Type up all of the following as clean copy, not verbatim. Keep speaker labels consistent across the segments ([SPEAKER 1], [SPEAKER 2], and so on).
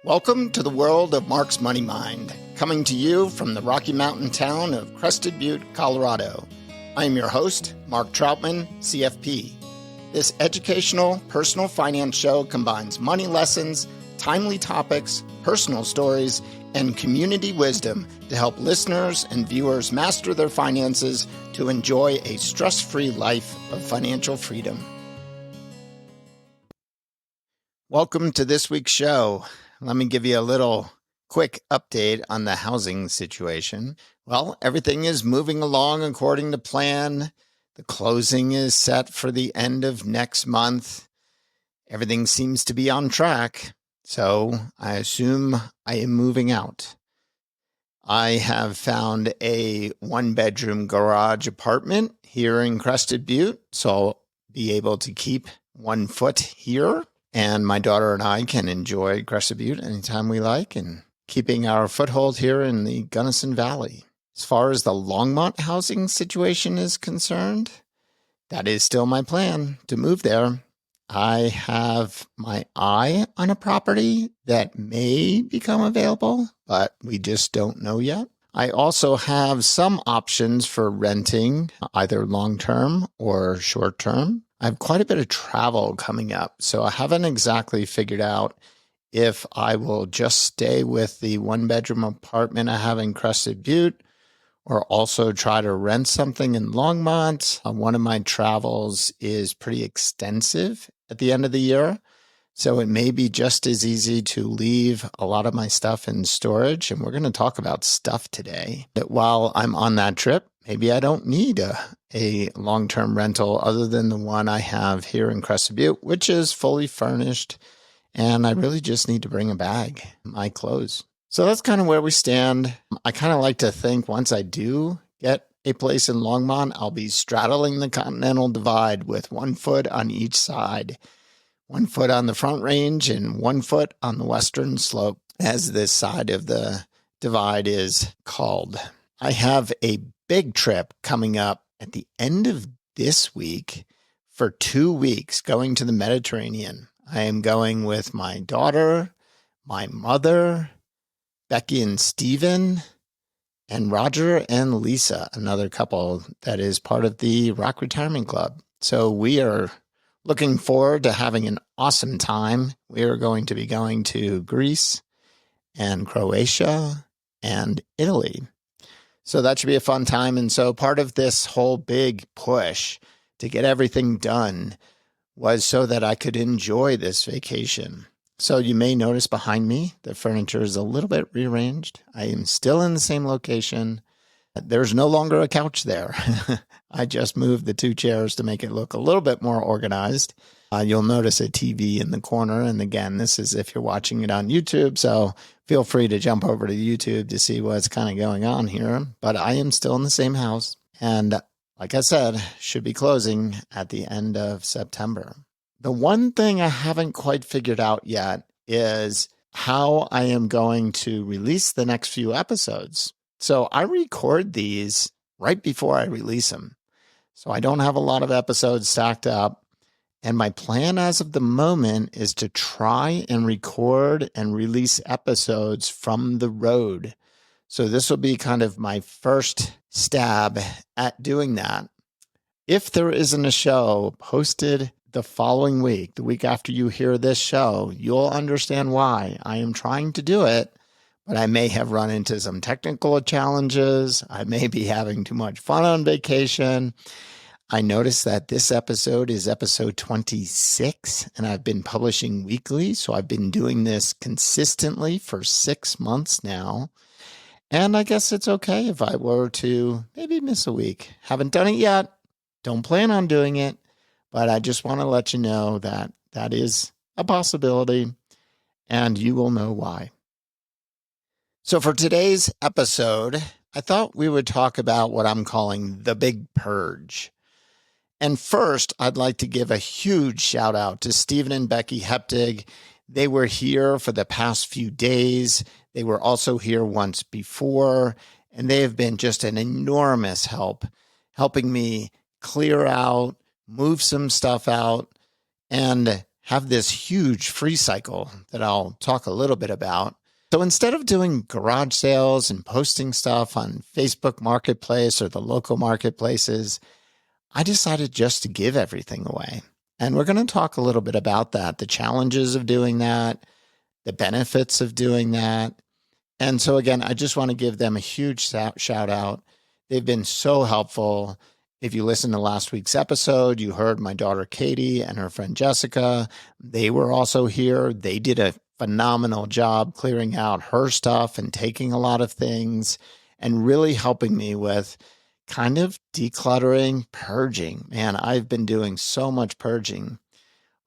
[SPEAKER 1] Welcome to the world of Mark's Money Mind, coming to you from the Rocky Mountain town of Crested, Butte, Colorado. I am your host, Mark Troutman, CFP. This educational, personal finance show combines money lessons, timely topics, personal stories, and community wisdom to help listeners and viewers master their finances to enjoy a stress-free life of financial freedom. Welcome to this week's show. Let me give you a little quick update on the housing situation. Well, everything is moving along according to plan. The closing is set for the end of next month. Everything seems to be on track, so I assume I am moving out. I have found a one-bedroom garage apartment here in Crested Butte, so I'll be able to keep 1 foot here. And my daughter and I can enjoy Crested Butte anytime we like and keeping our foothold here in the Gunnison Valley. As far as the Longmont housing situation is concerned, that is still my plan to move there. I have my eye on a property that may become available, but we just don't know yet. I also have some options for renting, either long-term or short-term. I have quite a bit of travel coming up, so I haven't exactly figured out if I will just stay with the one-bedroom apartment I have in Crested Butte or also try to rent something in Longmont. One of my travels is pretty extensive at the end of the year, so it may be just as easy to leave a lot of my stuff in storage, and we're going to talk about stuff today. But while I'm on that trip, maybe I don't need a long-term rental other than the one I have here in Crested Butte, which is fully furnished, and I really just need to bring a bag, my clothes. So that's kind of where we stand. I kind of like to think once I do get a place in Longmont, I'll be straddling the Continental Divide with 1 foot on each side. 1 foot on the Front Range and 1 foot on the Western Slope, as this side of the divide is called. I have a big trip coming up at the end of this week for 2 weeks going to the Mediterranean. I am going with my daughter, my mother, Becky and Steven, and Roger and Lisa, another couple that is part of the Rock Retirement Club. So we are looking forward to having an awesome time. We are going to be going to Greece and Croatia and Italy. So that should be a fun time. And so part of this whole big push to get everything done was so that I could enjoy this vacation. So you may notice behind me, the furniture is a little bit rearranged. I am still in the same location. There's no longer a couch there. I just moved the 2 chairs to make it look a little bit more organized. You'll notice a TV in the corner. And again, this is if you're watching it on YouTube. So feel free to jump over to YouTube to see what's kind of going on here. But I am still in the same house. And like I said, should be closing at the end of September. The one thing I haven't quite figured out yet is how I am going to release the next few episodes. So I record these right before I release them. So I don't have a lot of episodes stacked up. And my plan as of the moment is to try and record and release episodes from the road. So this will be kind of my first stab at doing that. If there isn't a show posted the following week, the week after you hear this show, you'll understand why. I am trying to do it, but I may have run into some technical challenges. I may be having too much fun on vacation. I noticed that this episode is episode 26, and I've been publishing weekly, so I've been doing this consistently for 6 months now. And I guess it's okay if I were to maybe miss a week. Haven't done it yet. Don't plan on doing it, but I just want to let you know that that is a possibility, and you will know why. So for today's episode, I thought we would talk about what I'm calling the Big Purge. And first, I'd like to give a huge shout out to Stephen and Becky Heptig. They were here for the past few days. They were also here once before, and they have been just an enormous help, helping me clear out, move some stuff out, and have this huge free cycle that I'll talk a little bit about. So instead of doing garage sales and posting stuff on Facebook Marketplace or the local marketplaces, I decided just to give everything away. And we're going to talk a little bit about that, the challenges of doing that, the benefits of doing that. And so again, I just want to give them a huge shout out. They've been so helpful. If you listened to last week's episode, you heard my daughter Katie and her friend Jessica. They were also here. They did a phenomenal job clearing out her stuff and taking a lot of things and really helping me with kind of decluttering, purging. Man, I've been doing so much purging.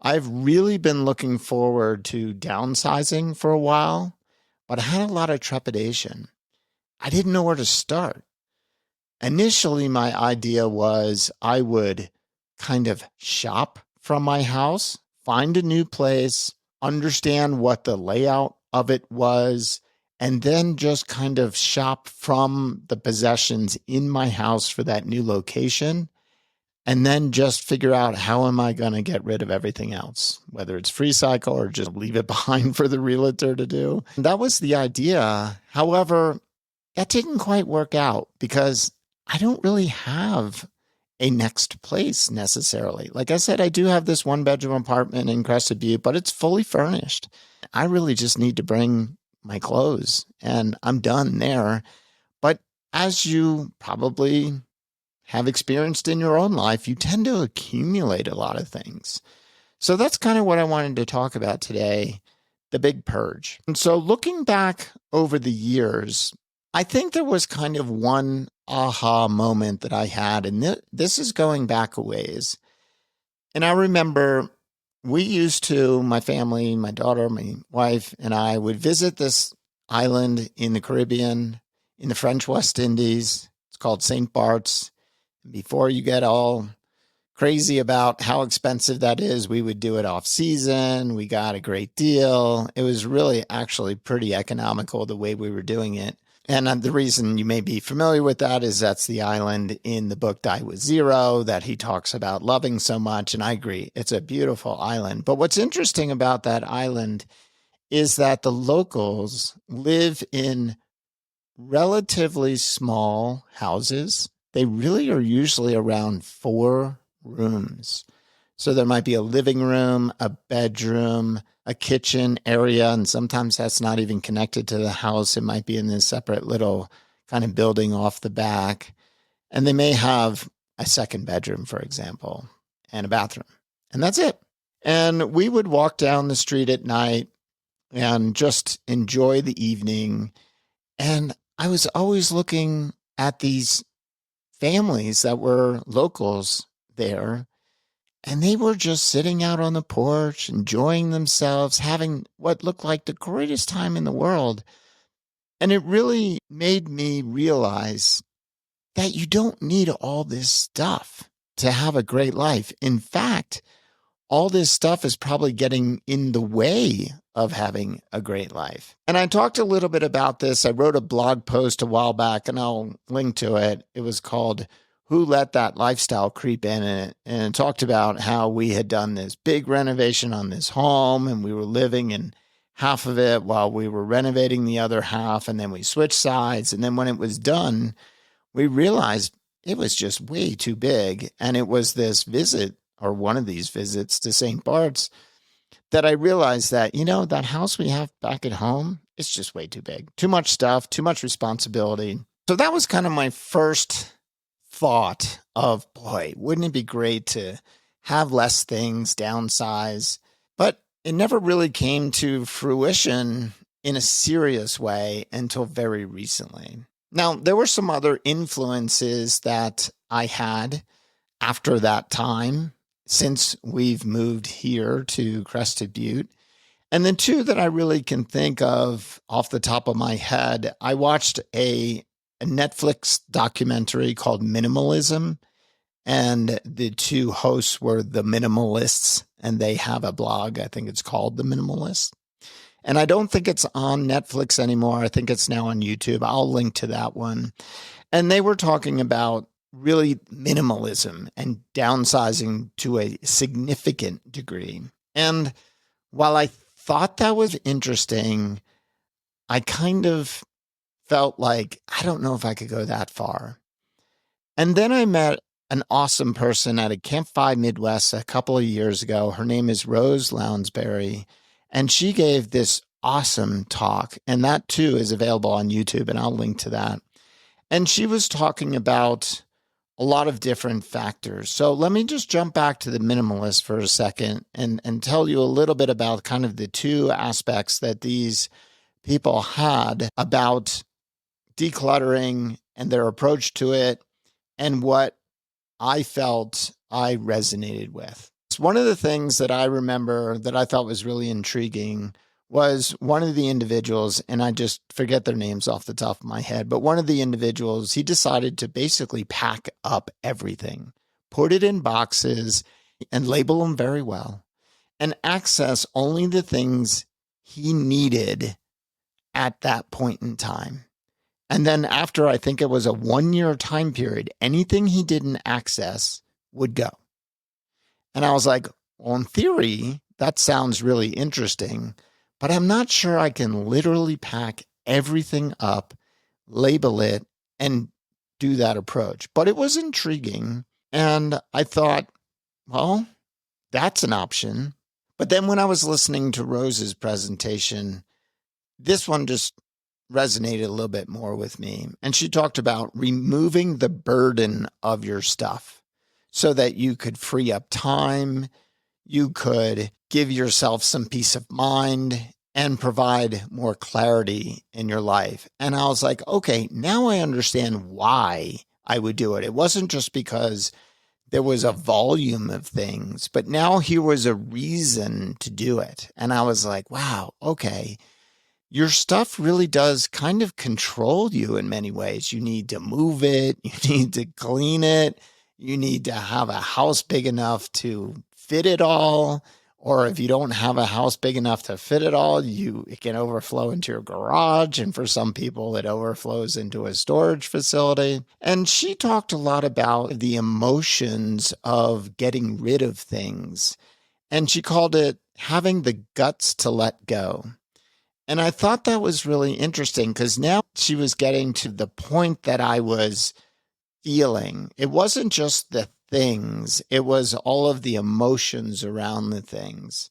[SPEAKER 1] I've really been looking forward to downsizing for a while, but I had a lot of trepidation. I didn't know where to start. Initially, my idea was I would kind of shop from my house, find a new place, understand what the layout of it was, and then just kind of shop from the possessions in my house for that new location, and then just figure out how am I going to get rid of everything else, whether it's free cycle or just leave it behind for the realtor to do. That was the idea. However, that didn't quite work out because I don't really have a next place necessarily. Like I said, I do have this 1-bedroom apartment in Crested, Butte, but it's fully furnished. I really just need to bring my clothes and I'm done there. But as you probably have experienced in your own life, you tend to accumulate a lot of things. So that's kind of what I wanted to talk about today, the Big Purge. And so looking back over the years, I think there was kind of one aha moment that I had, and this is going back a ways. And I remember we used to, my family, my daughter, my wife, and I would visit this island in the Caribbean, in the French West Indies. It's called St. Bart's. Before you get all crazy about how expensive that is, we would do it off season. We got a great deal. It was really actually pretty economical the way we were doing it. And the reason you may be familiar with that is that's the island in the book Die With Zero that he talks about loving so much. And I agree, it's a beautiful island. But what's interesting about that island is that the locals live in relatively small houses. They really are usually around 4 rooms. So there might be a living room, a bedroom, a kitchen area, and sometimes that's not even connected to the house. It might be in this separate little kind of building off the back. And they may have a second bedroom, for example, and a bathroom. And that's it. And we would walk down the street at night and just enjoy the evening. And I was always looking at these families that were locals there. And they were just sitting out on the porch, enjoying themselves, having what looked like the greatest time in the world. And it really made me realize that you don't need all this stuff to have a great life. In fact, all this stuff is probably getting in the way of having a great life. And I talked a little bit about this. I wrote a blog post a while back, and I'll link to it. It was called Who Let That Lifestyle Creep In? And it talked about how we had done this big renovation on this home and we were living in half of it while we were renovating the other half. And then we switched sides. And then when it was done, we realized it was just way too big. And it was this visit, or one of these visits to St. Bart's, that I realized that, that house we have back at home, it's just way too big. Too much stuff, too much responsibility. So that was kind of my first thought of, boy, wouldn't it be great to have less things, downsize? But it never really came to fruition in a serious way until very recently. Now, there were some other influences that I had after that time, since we've moved here to Crested Butte. And the two that I really can think of off the top of my head, I watched a Netflix documentary called Minimalism, and the two hosts were the Minimalists, and they have a blog. I think it's called The Minimalist. And I don't think it's on Netflix anymore. I think it's now on YouTube. I'll link to that one. And they were talking about really minimalism and downsizing to a significant degree. And while I thought that was interesting, I kind of felt like, I don't know if I could go that far. And then I met an awesome person at a Camp 5 Midwest a couple of years ago. Her name is Rose Lounsbury, and she gave this awesome talk. And that too is available on YouTube, and I'll link to that. And she was talking about a lot of different factors. So let me just jump back to the minimalist for a second and tell you a little bit about kind of the two aspects that these people had about decluttering and their approach to it and what I felt I resonated with. One of the things that I remember that I thought was really intriguing was one of the individuals, and I just forget their names off the top of my head, but one of the individuals, he decided to basically pack up everything, put it in boxes and label them very well, and access only the things he needed at that point in time. And then after, I think it was a 1-year time period, anything he didn't access would go. And I was like, well, in theory, that sounds really interesting, but I'm not sure I can literally pack everything up, label it, and do that approach. But it was intriguing. And I thought, well, that's an option. But then when I was listening to Rose's presentation, this one just resonated a little bit more with me. And she talked about removing the burden of your stuff so that you could free up time, you could give yourself some peace of mind and provide more clarity in your life. And I was like, okay, now I understand why I would do it. It wasn't just because there was a volume of things, but now here was a reason to do it. And I was like, wow, okay. Your stuff really does kind of control you in many ways. You need to move it. You need to clean it. You need to have a house big enough to fit it all. Or if you don't have a house big enough to fit it all, it can overflow into your garage. And for some people, it overflows into a storage facility. And she talked a lot about the emotions of getting rid of things. And she called it having the guts to let go. And I thought that was really interesting because now she was getting to the point that I was feeling. It wasn't just the things, it was all of the emotions around the things.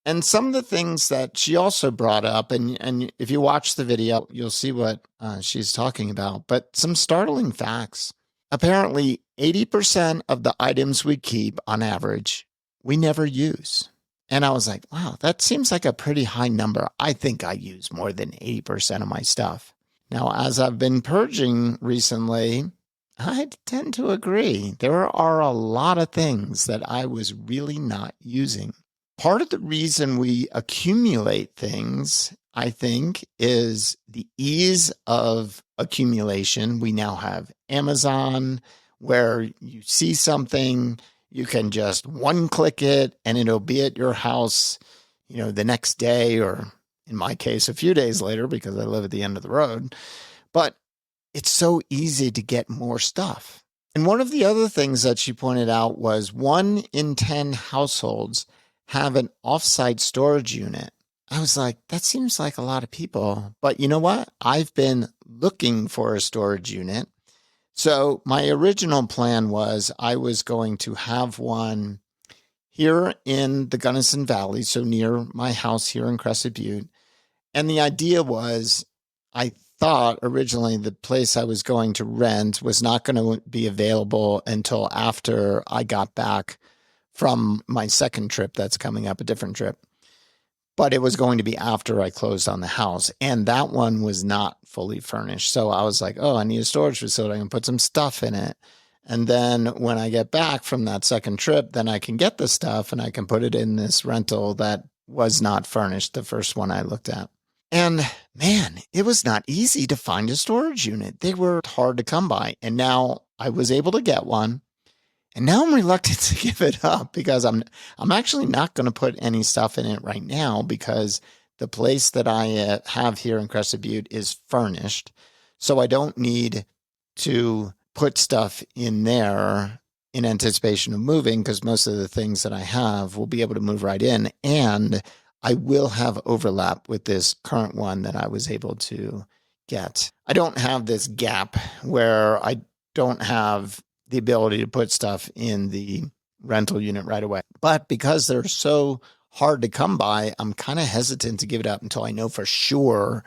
[SPEAKER 1] And some of the things that she also brought up, and if you watch the video, you'll see what she's talking about, but some startling facts. Apparently, 80% of the items we keep on average, we never use. And I was like, wow, that seems like a pretty high number. I think I use more than 80% of my stuff. Now, as I've been purging recently, I tend to agree. There are a lot of things that I was really not using. Part of the reason we accumulate things, I think, is the ease of accumulation. We now have Amazon, where you see something, you can just one-click it and it'll be at your house, the next day, or in my case, a few days later, because I live at the end of the road. But it's so easy to get more stuff. And one of the other things that she pointed out was 1 in 10 households have an offsite storage unit. I was like, that seems like a lot of people. But you know what? I've been looking for a storage unit. So my original plan was I was going to have one here in the Gunnison Valley, so near my house here in Crested, Butte. And the idea was, I thought originally the place I was going to rent was not going to be available until after I got back from my second trip that's coming up, a different trip. But it was going to be after I closed on the house. And that one was not fully furnished. So I was like, oh, I need a storage facility. I can put some stuff in it. And then when I get back from that second trip, then I can get the stuff and I can put it in this rental that was not furnished, the first one I looked at. And man, it was not easy to find a storage unit. They were hard to come by. And now I was able to get one. And now I'm reluctant to give it up because I'm actually not going to put any stuff in it right now because the place that I have here in Crested Butte is furnished. So I don't need to put stuff in there in anticipation of moving, because most of the things that I have will be able to move right in. And I will have overlap with this current one that I was able to get. I don't have this gap where I don't have the ability to put stuff in the rental unit right away. But because they're so hard to come by, I'm kind of hesitant to give it up until I know for sure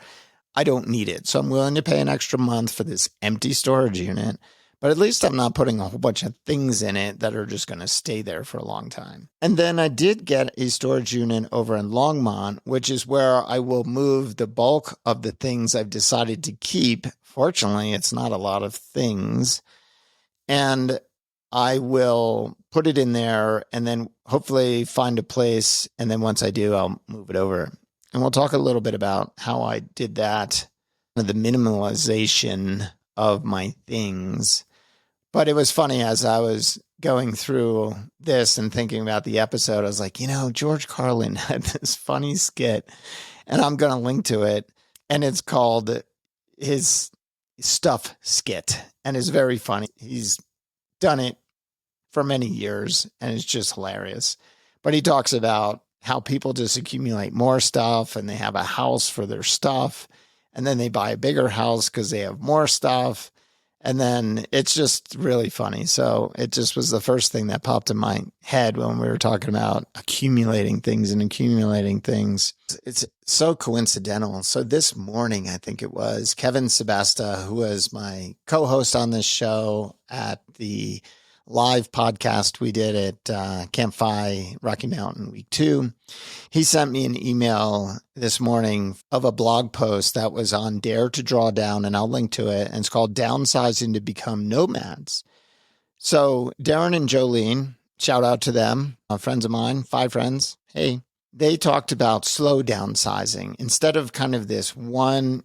[SPEAKER 1] I don't need it. So I'm willing to pay an extra month for this empty storage unit, but at least I'm not putting a whole bunch of things in it that are just going to stay there for a long time. And then I did get a storage unit over in Longmont, which is where I will move the bulk of the things I've decided to keep. Fortunately, it's not a lot of things. And I will put it in there and then hopefully find a place. And then once I do, I'll move it over. And we'll talk a little bit about how I did that, the minimalization of my things. But it was funny as I was going through this and thinking about the episode, I was like, George Carlin had this funny skit, and I'm going to link to it. And it's called his Stuff Skit. And it's very funny. He's done it for many years, and it's just hilarious. But he talks about how people just accumulate more stuff, and they have a house for their stuff, and then they buy a bigger house because they have more stuff. And then it's just really funny. So it just was the first thing that popped in my head when we were talking about accumulating things and accumulating things. It's so coincidental. So this morning, I think it was, Kevin Sebasta, who was my co-host on this show at the live podcast we did at Camp Fi Rocky Mountain Week 2. He sent me an email this morning of a blog post that was on Dare to Draw Down, and I'll link to it. And it's called Downsizing to Become Nomads. So Darren and Jolene, shout out to them, friends of mine, 5 friends. Hey, they talked about slow downsizing instead of kind of this one,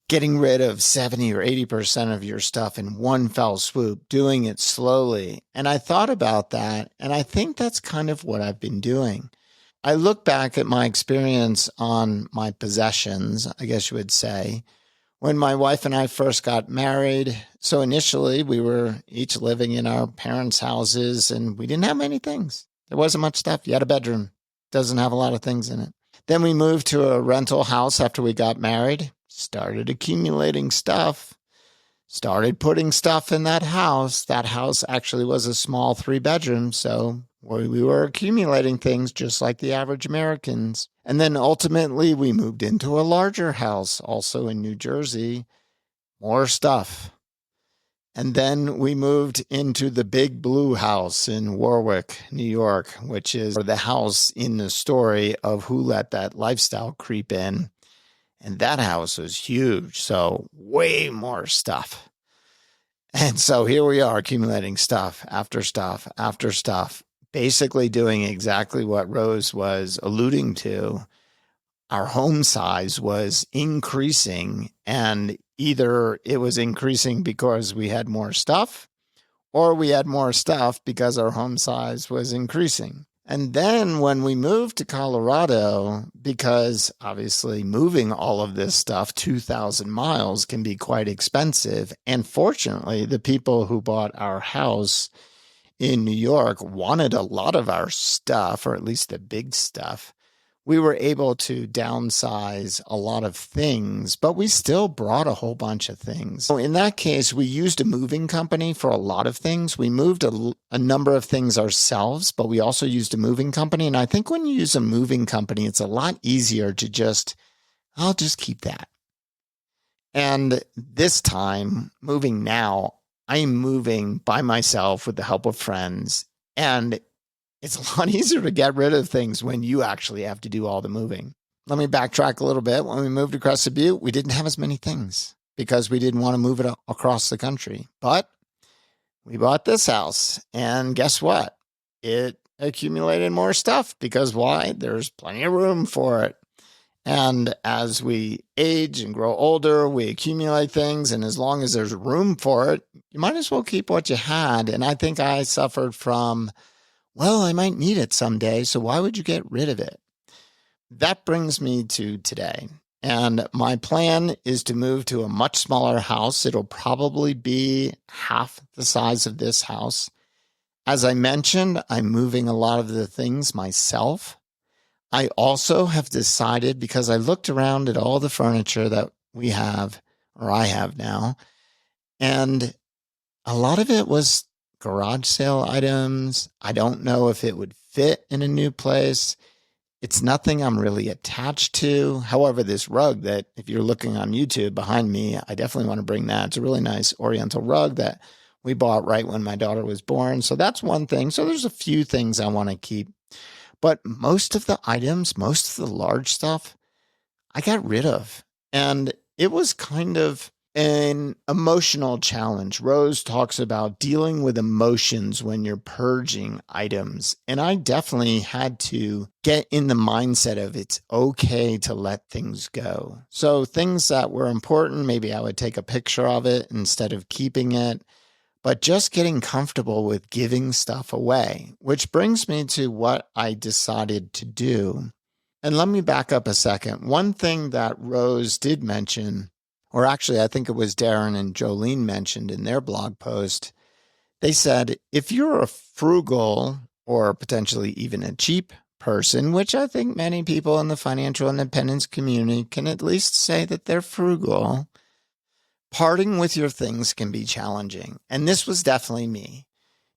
[SPEAKER 1] getting rid of 70 or 80% of your stuff in one fell swoop, doing it slowly. And I thought about that, and I think that's kind of what I've been doing. I look back at my experience on my possessions, I guess you would say, when my wife and I first got married. So initially, we were each living in our parents' houses, and we didn't have many things. There wasn't much stuff. You had a bedroom. Doesn't have a lot of things in it. Then we moved to a rental house after we got married. Started accumulating stuff, started putting stuff in that house. That house actually was a small 3-bedroom, so we were accumulating things just like the average Americans. And then ultimately we moved into a larger house, also in New Jersey, more stuff. And then we moved into the Big Blue House in Warwick, New York, which is the house in the story of who let that lifestyle creep in. And that house was huge, so way more stuff. And so here we are accumulating stuff after stuff after stuff, basically doing exactly what Rose was alluding to. Our home size was increasing, and either it was increasing because we had more stuff, or we had more stuff because our home size was increasing. And then when we moved to Colorado, because obviously moving all of this stuff 2,000 miles can be quite expensive. And fortunately, the people who bought our house in New York wanted a lot of our stuff, or at least the big stuff. We were able to downsize a lot of things, but we still brought a whole bunch of things. So in that case, we used a moving company for a lot of things. We moved a number of things ourselves, but we also used a moving company. And I think when you use a moving company, it's a lot easier to I'll just keep that. And this time, moving now, I am moving by myself with the help of friends. And it's a lot easier to get rid of things when you actually have to do all the moving. Let me backtrack a little bit. When we moved to Crested, Butte, we didn't have as many things because we didn't want to move it across the country. But we bought this house, and guess what? It accumulated more stuff because why? There's plenty of room for it. And as we age and grow older, we accumulate things. And as long as there's room for it, you might as well keep what you had. And I think I suffered from, well, I might need it someday, so why would you get rid of it? That brings me to today. And my plan is to move to a much smaller house. It'll probably be half the size of this house. As I mentioned, I'm moving a lot of the things myself. I also have decided, because I looked around at all the furniture that we have, or I have now, and a lot of it was garage sale items. I don't know if it would fit in a new place. It's nothing I'm really attached to. However, this rug that, if you're looking on YouTube behind me, I definitely want to bring that. It's a really nice oriental rug that we bought right when my daughter was born. So that's one thing. So there's a few things I want to keep. But most of the items, most of the large stuff, I got rid of. And it was kind of an emotional challenge. Rose talks about dealing with emotions when you're purging items. And I definitely had to get in the mindset of it's okay to let things go. So things that were important, maybe I would take a picture of it instead of keeping it. But just getting comfortable with giving stuff away, which brings me to what I decided to do. And let me back up a second. One thing that Rose did mention, or actually I think it was Darren and Jolene mentioned in their blog post, they said, if you're a frugal or potentially even a cheap person, which I think many people in the financial independence community can at least say that they're frugal, parting with your things can be challenging. And this was definitely me.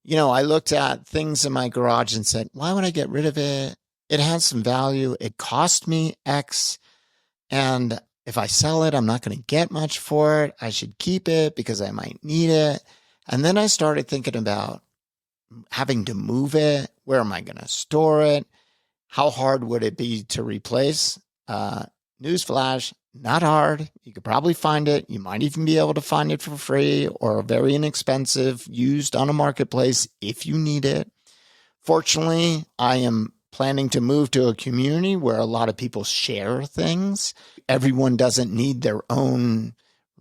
[SPEAKER 1] I looked at things in my garage and said, why would I get rid of it? It has some value. It cost me X. And if I sell it, I'm not going to get much for it. I should keep it because I might need it. And then I started thinking about having to move it. Where am I going to store it? How hard would it be to replace? Newsflash, not hard. You could probably find it. You might even be able to find it for free or very inexpensive, used on a marketplace if you need it. Fortunately, I am planning to move to a community where a lot of people share things. Everyone doesn't need their own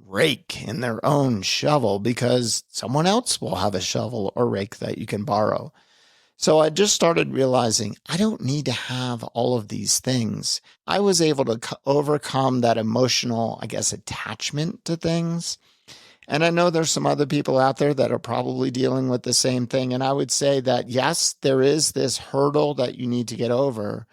[SPEAKER 1] rake and their own shovel because someone else will have a shovel or rake that you can borrow. So I just started realizing I don't need to have all of these things. I was able to overcome that emotional, attachment to things. And I know there's some other people out there that are probably dealing with the same thing. And I would say that, yes, there is this hurdle that you need to get over.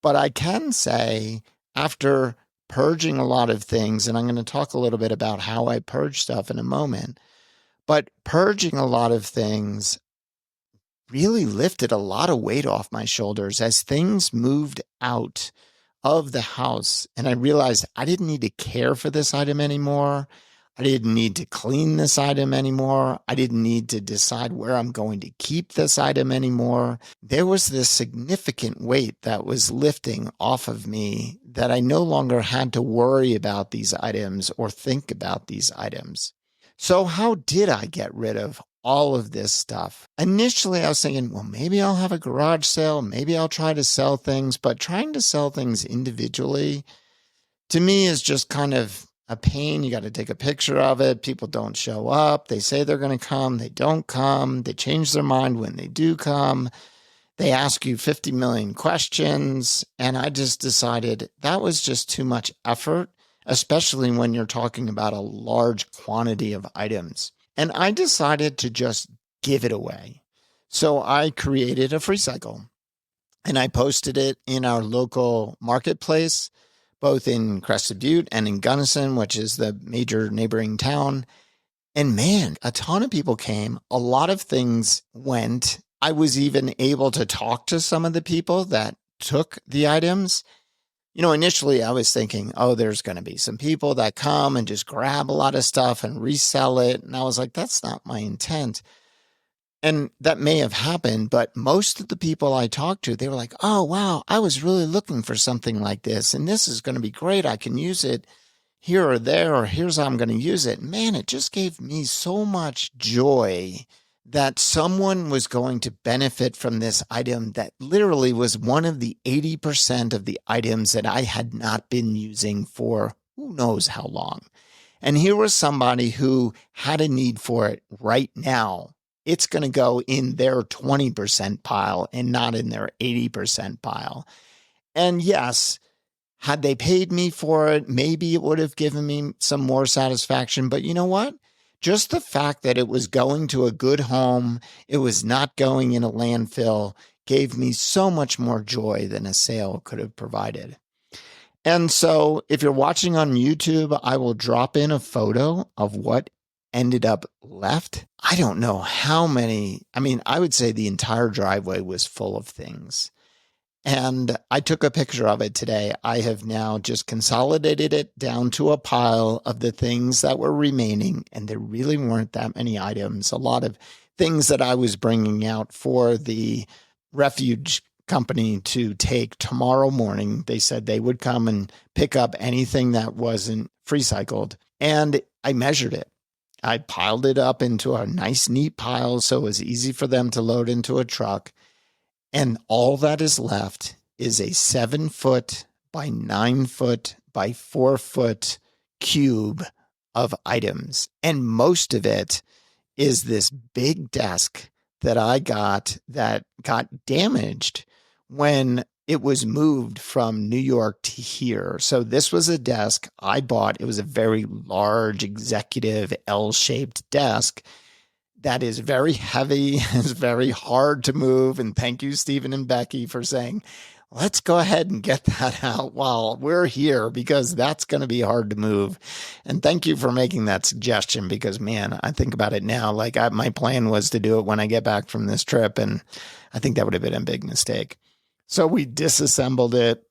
[SPEAKER 1] But I can say, after purging a lot of things, and I'm going to talk a little bit about how I purge stuff in a moment, but purging a lot of things really lifted a lot of weight off my shoulders as things moved out of the house. And I realized I didn't need to care for this item anymore. I didn't need to clean this item anymore. I didn't need to decide where I'm going to keep this item anymore. There was this significant weight that was lifting off of me that I no longer had to worry about these items or think about these items. So how did I get rid of all of this stuff? Initially, I was thinking, well, maybe I'll have a garage sale. Maybe I'll try to sell things. But trying to sell things individually, to me, is just kind of a pain. You got to take a picture of it. People don't show up. They say they're going to come. They don't come. They change their mind when they do come. They ask you 50 million questions. And I just decided that was just too much effort, especially when you're talking about a large quantity of items. And I decided to just give it away. So I created a free cycle and I posted it in our local marketplace, both in Crested, Butte and in Gunnison, which is the major neighboring town. And man, a ton of people came. A lot of things went. I was even able to talk to some of the people that took the items. Initially I was thinking, there's going to be some people that come and just grab a lot of stuff and resell it. And I was like, that's not my intent. And that may have happened, but most of the people I talked to, they were like, oh, wow, I was really looking for something like this. And this is going to be great. I can use it here or there, or here's how I'm going to use it. Man, it just gave me so much joy that someone was going to benefit from this item that literally was one of the 80% of the items that I had not been using for who knows how long. And here was somebody who had a need for it right now. It's going to go in their 20% pile and not in their 80% pile. And yes, had they paid me for it, maybe it would have given me some more satisfaction. But you know what? Just the fact that it was going to a good home, it was not going in a landfill, gave me so much more joy than a sale could have provided. And so if you're watching on YouTube, I will drop in a photo of what ended up left. I don't know how many. I mean, I would say the entire driveway was full of things. And I took a picture of it today. I have now just consolidated it down to a pile of the things that were remaining. And there really weren't that many items. A lot of things that I was bringing out for the refuge company to take tomorrow morning. They said they would come and pick up anything that wasn't free cycled. And I measured it. I piled it up into a nice, neat pile so it was easy for them to load into a truck. And all that is left is a 7-foot by 9-foot by 4-foot cube of items. And most of it is this big desk that I got that got damaged when it was moved from New York to here. So this was a desk I bought. It was a very large executive L-shaped desk that is very heavy, is very hard to move. And thank you, Stephen and Becky, for saying, let's go ahead and get that out while we're here, because that's going to be hard to move. And thank you for making that suggestion, because, man, I think about it now. Like my plan was to do it when I get back from this trip, and I think that would have been a big mistake. So we disassembled it,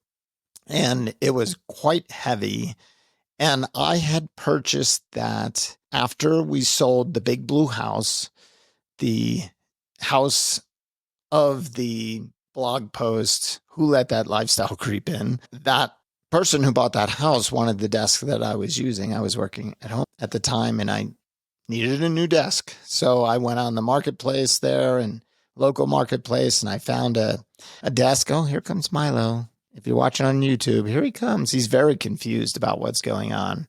[SPEAKER 1] and it was quite heavy. And I had purchased that after we sold the Big Blue house, the house of the blog post, Who Let That Lifestyle Creep In? That person who bought that house wanted the desk that I was using. I was working at home at the time, and I needed a new desk. So I went on the marketplace there, and local marketplace, and I found a desk. Oh, here comes Milo. If you're watching on YouTube, here he comes. He's very confused about what's going on.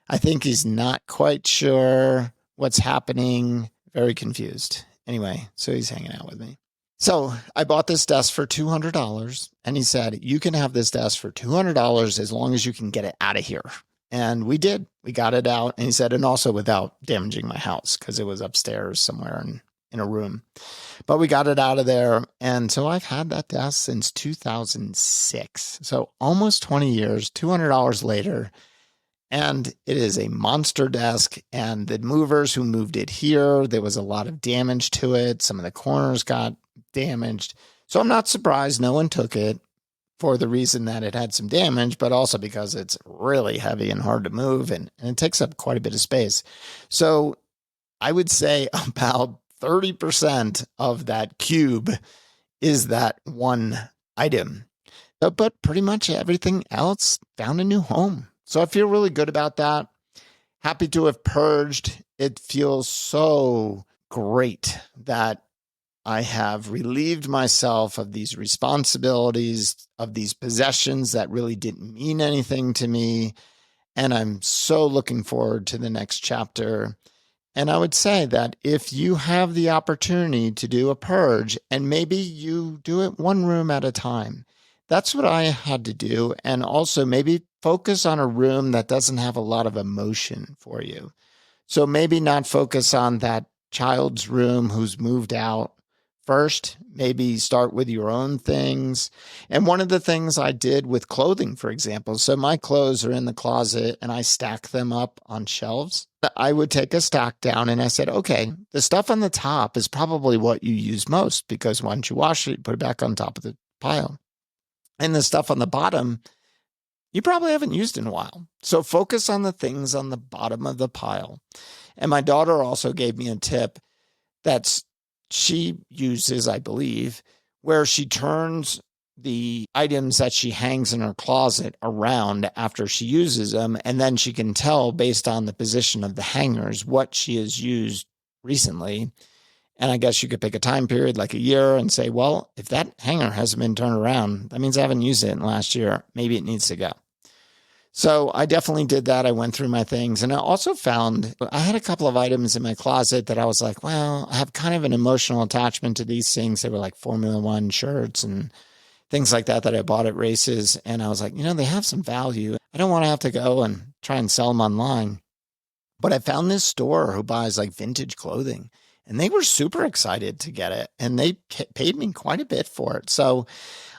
[SPEAKER 1] I think he's not quite sure what's happening. Very confused. Anyway, so he's hanging out with me. So I bought this desk for $200, and he said, you can have this desk for $200 as long as you can get it out of here. And we did. We got it out. And he said, and also without damaging my house, because it was upstairs somewhere in a room. But we got it out of there. And so I've had that desk since 2006. So almost 20 years, $200 later. And it is a monster desk. And the movers who moved it here, there was a lot of damage to it. Some of the corners got damaged. So I'm not surprised no one took it for the reason that it had some damage, but also because it's really heavy and hard to move, and it takes up quite a bit of space. So I would say about 30% of that cube is that one item. But pretty much everything else found a new home. So I feel really good about that. Happy to have purged. It feels so great that I have relieved myself of these responsibilities, of these possessions that really didn't mean anything to me. And I'm so looking forward to the next chapter. And I would say that if you have the opportunity to do a purge, and maybe you do it one room at a time, that's what I had to do. And also maybe focus on a room that doesn't have a lot of emotion for you. So maybe not focus on that child's room who's moved out first. Maybe start with your own things. And one of the things I did with clothing, for example, so my clothes are in the closet and I stack them up on shelves. I would take a stack down and I said, okay, the stuff on the top is probably what you use most, because once you wash it, you put it back on top of the pile. And the stuff on the bottom, you probably haven't used in a while. So focus on the things on the bottom of the pile. And my daughter also gave me a tip that's she uses, I believe, where she turns the items that she hangs in her closet around after she uses them. And then she can tell based on the position of the hangers what she has used recently. And I guess you could pick a time period like a year and say, well, if that hanger hasn't been turned around, that means I haven't used it in the last year. Maybe it needs to go. So I definitely did that. I went through my things, and I also found I had a couple of items in my closet that I was like, well, I have kind of an emotional attachment to these things. They were like Formula One shirts and things like that I bought at races. And I was like, they have some value. I don't want to have to go and try and sell them online. But I found this store who buys like vintage clothing, and they were super excited to get it, and they paid me quite a bit for it. So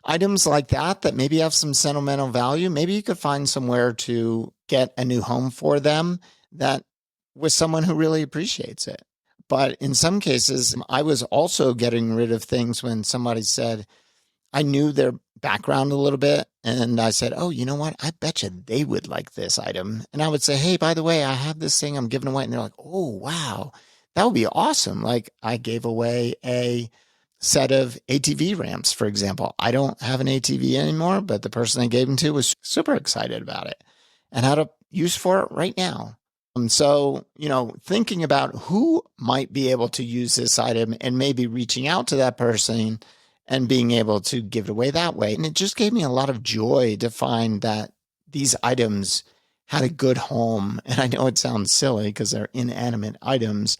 [SPEAKER 1] items like that maybe have some sentimental value, maybe you could find somewhere to get a new home for them that with someone who really appreciates it. But in some cases, I was also getting rid of things when somebody said, I knew their background a little bit. And I said, oh, you know what? I bet you they would like this item. And I would say, hey, by the way, I have this thing I'm giving away. And they're like, oh, wow, that would be awesome. Like I gave away a set of ATV ramps, for example. I don't have an ATV anymore, but the person I gave them to was super excited about it and had a use for it right now. So, thinking about who might be able to use this item and maybe reaching out to that person and being able to give it away that way. And it just gave me a lot of joy to find that these items had a good home. And I know it sounds silly because they're inanimate items,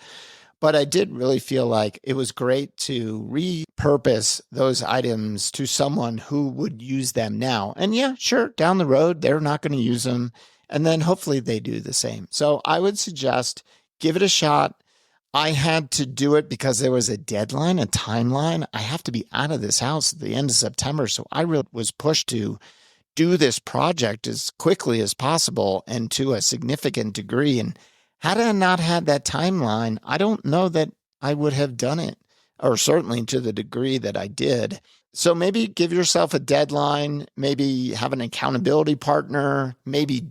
[SPEAKER 1] but I did really feel like it was great to repurpose those items to someone who would use them now. And yeah, sure, down the road, they're not going to use them. And then hopefully they do the same. So I would suggest give it a shot. I had to do it because there was a deadline, a timeline. I have to be out of this house at the end of September. So I really was pushed to do this project as quickly as possible and to a significant degree. And had I not had that timeline, I don't know that I would have done it, or certainly to the degree that I did. So maybe give yourself a deadline, maybe have an accountability partner, maybe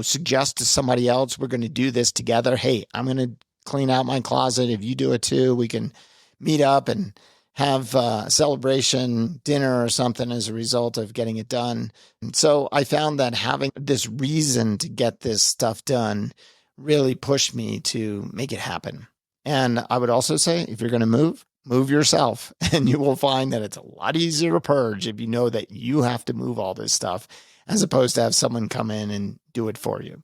[SPEAKER 1] suggest to somebody else, we're going to do this together. Hey, I'm going to clean out my closet. If you do it too, we can meet up and have a celebration dinner or something as a result of getting it done. And so I found that having this reason to get this stuff done really pushed me to make it happen. And I would also say, if you're going to move yourself, and you will find that it's a lot easier to purge if you know that you have to move all this stuff, as opposed to have someone come in and do it for you.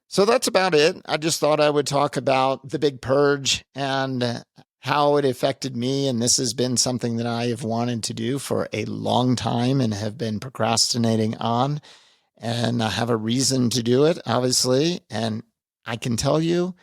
[SPEAKER 1] So that's about it. I just thought I would talk about the big purge and how it affected me. And this has been something that I have wanted to do for a long time and have been procrastinating on. And I have a reason to do it, obviously. And I can tell you,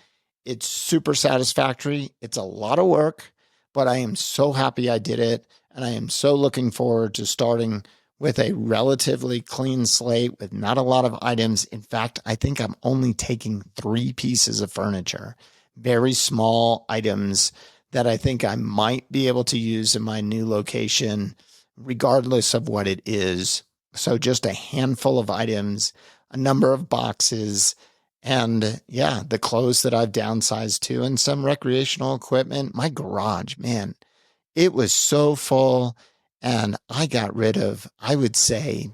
[SPEAKER 1] it's super satisfactory. It's a lot of work, but I am so happy I did it. And I am so looking forward to starting with a relatively clean slate with not a lot of items. In fact, I think I'm only taking 3 pieces of furniture, very small items that I think I might be able to use in my new location, regardless of what it is. So just a handful of items, a number of boxes, and yeah, the clothes that I've downsized to, and some recreational equipment. My garage, man, it was so full. And I got rid of, I would say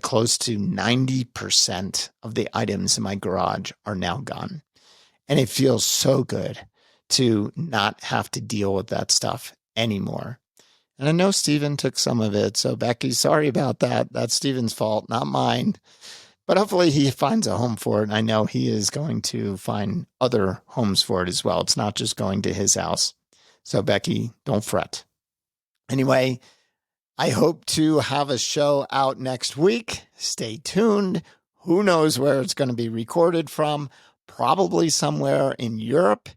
[SPEAKER 1] close to 90% of the items in my garage are now gone. And it feels so good to not have to deal with that stuff anymore. And I know Steven took some of it. So Becky, sorry about that. That's Steven's fault, not mine. But hopefully he finds a home for it. And I know he is going to find other homes for it as well. It's not just going to his house. So Becky, don't fret. Anyway, I hope to have a show out next week. Stay tuned. Who knows where it's going to be recorded from? Probably somewhere in Europe,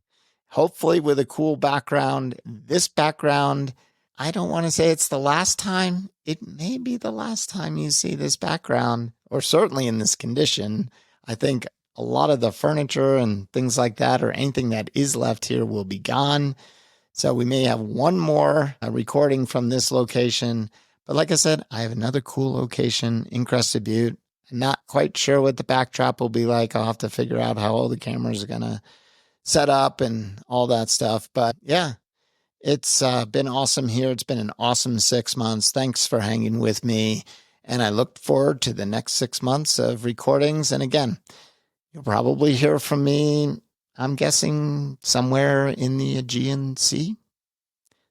[SPEAKER 1] hopefully with a cool background. This background, I don't want to say it's the last time. It may be the last time you see this background, or certainly in this condition. I think a lot of the furniture and things like that, or anything that is left here, will be gone. So we may have one more recording from this location. But like I said, I have another cool location in Crested, Butte. I'm not quite sure what the backdrop will be like. I'll have to figure out how all the cameras are going to set up and all that stuff. But yeah, it's been awesome here. It's been an awesome 6 months. Thanks for hanging with me. And I look forward to the next 6 months of recordings. And again, you'll probably hear from me, I'm guessing, somewhere in the Aegean Sea.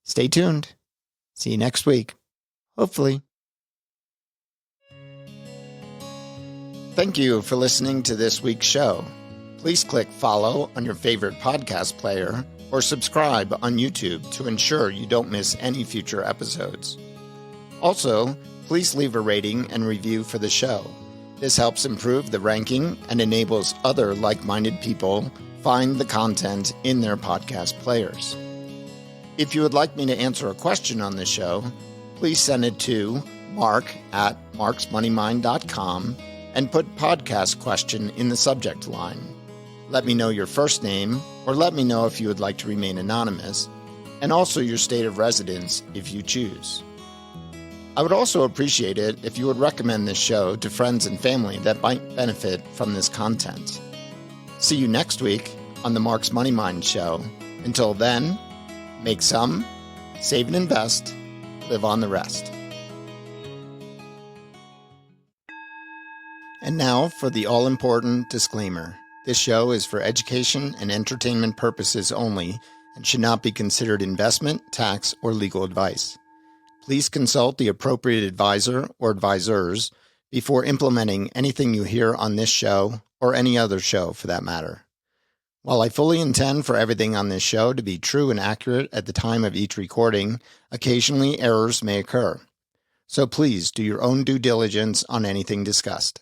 [SPEAKER 1] Stay tuned. See you next week. Hopefully. Thank you for listening to this week's show. Please click follow on your favorite podcast player or subscribe on YouTube to ensure you don't miss any future episodes. Also, please leave a rating and review for the show. This helps improve the ranking and enables other like-minded people find the content in their podcast players. If you would like me to answer a question on the show, please send it to mark@marksmoneymind.com and put podcast question in the subject line. Let me know your first name, or let me know if you would like to remain anonymous, and also your state of residence if you choose. I would also appreciate it if you would recommend this show to friends and family that might benefit from this content. See you next week on the Mark's Money Mind Show. Until then, make some, save and invest, live on the rest. And now for the all-important disclaimer. This show is for education and entertainment purposes only and should not be considered investment, tax, or legal advice. Please consult the appropriate advisor or advisors before implementing anything you hear on this show or any other show for that matter. While I fully intend for everything on this show to be true and accurate at the time of each recording, occasionally errors may occur. So please do your own due diligence on anything discussed.